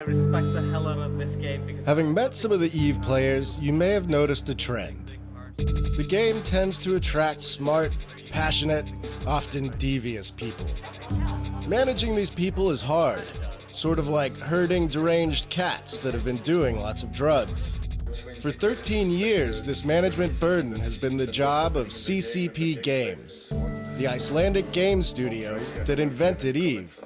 I respect the hell out of this game because... Having met some of the EVE players, you may have noticed a trend. The game tends to attract smart, passionate, often devious people. Managing these people is hard, sort of like herding deranged cats that have been doing lots of drugs. For 13 years, this management burden has been the job of CCP Games, the Icelandic game studio that invented EVE.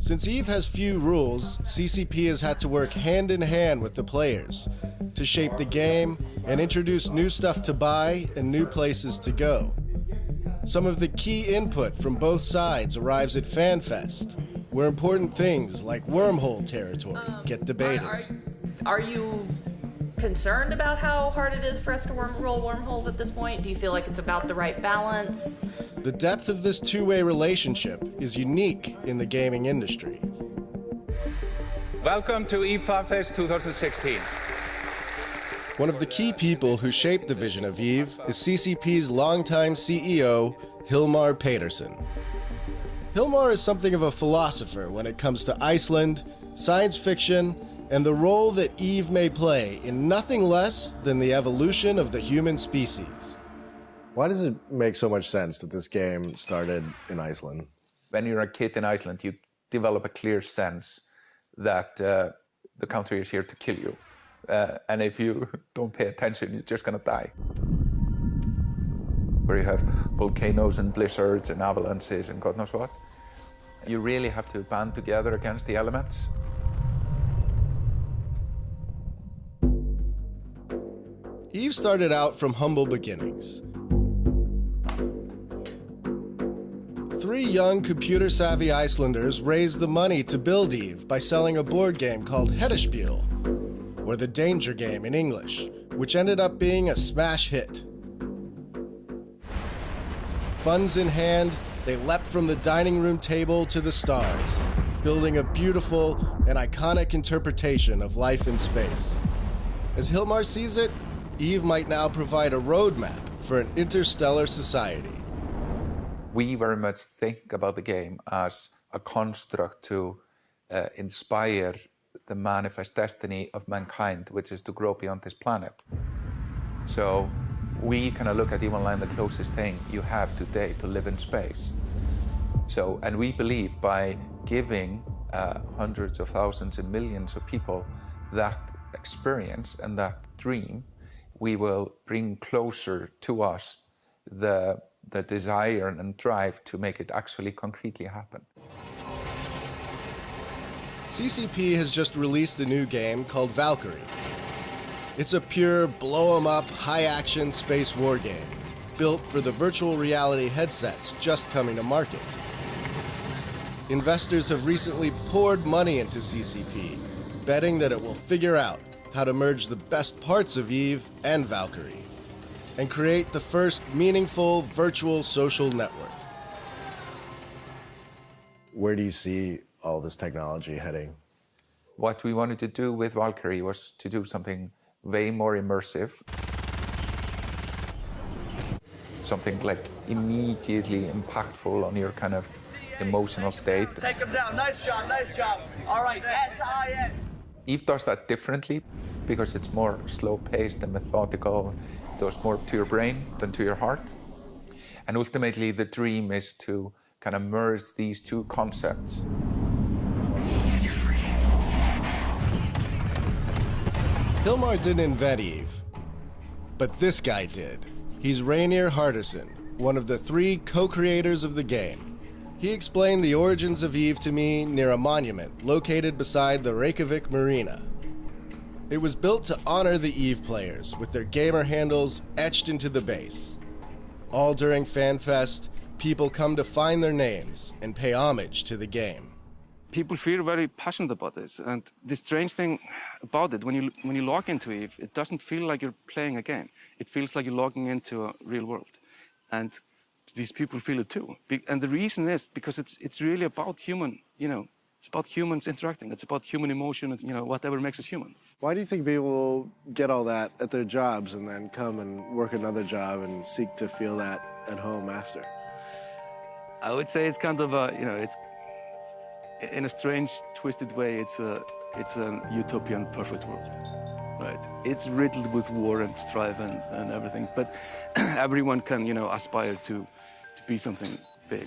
Since EVE has few rules, CCP has had to work hand in hand with the players to shape the game and introduce new stuff to buy and new places to go. Some of the key input from both sides arrives at FanFest, where important things like wormhole territory get debated. Are you concerned about how hard it is for us to roll wormholes at this point? Do you feel like it's about the right balance? The depth of this two-way relationship is unique in the gaming industry. Welcome to EVE FanFest 2016. One of the key people who shaped the vision of EVE is CCP's longtime CEO, Hilmar Pedersen. Hilmar is something of a philosopher when it comes to Iceland, science fiction, and the role that EVE may play in nothing less than the evolution of the human species. Why does it make so much sense that this game started in Iceland? When you're a kid in Iceland, you develop a clear sense that the country is here to kill you. And if you don't pay attention, you're just gonna die. Where you have volcanoes and blizzards and avalanches and God knows what. You really have to band together against the elements. EVE started out from humble beginnings. 3 young computer-savvy Icelanders raised the money to build EVE by selling a board game called Heddaspiel, or the Danger Game in English, which ended up being a smash hit. Funds in hand, they leapt from the dining room table to the stars, building a beautiful and iconic interpretation of life in space. As Hilmar sees it, EVE might now provide a roadmap for an interstellar society. We very much think about the game as a construct to inspire the manifest destiny of mankind, which is to grow beyond this planet. So we kind of look at EVE Online the closest thing you have today to live in space. So, and we believe by giving hundreds of thousands and millions of people that experience and that dream, we will bring closer to us the desire and drive to make it actually concretely happen. CCP has just released a new game called Valkyrie. It's a pure blow-em-up, high-action space war game, built for the virtual reality headsets just coming to market. Investors have recently poured money into CCP, betting that it will figure out how to merge the best parts of EVE and Valkyrie, and create the first meaningful virtual social network. Where do you see all this technology heading? What we wanted to do with Valkyrie was to do something way more immersive. Something like immediately impactful on your kind of emotional state. Take him down, nice job, nice job. All right, S-I-N. EVE does that differently because it's more slow-paced and methodical. It goes more to your brain than to your heart. And ultimately, the dream is to kind of merge these two concepts. Hilmar didn't invent EVE, but this guy did. He's Rainier Harderson, one of the 3 co-creators of the game. He explained the origins of EVE to me near a monument located beside the Reykjavik Marina. It was built to honor the EVE players with their gamer handles etched into the base. All during FanFest, people come to find their names and pay homage to the game. People feel very passionate about this, and the strange thing about it, when you log into EVE, it doesn't feel like you're playing a game. It feels like you're logging into a real world, and these people feel it too. And the reason is because it's really about human, it's about humans interacting. It's about human emotion, and, whatever makes us human. Why do you think people get all that at their jobs and then come and work another job and seek to feel that at home after? I would say it's kind of a, in a strange, twisted way, it's an utopian, perfect world, right? It's riddled with war and strife and everything, but everyone can, aspire to be something big.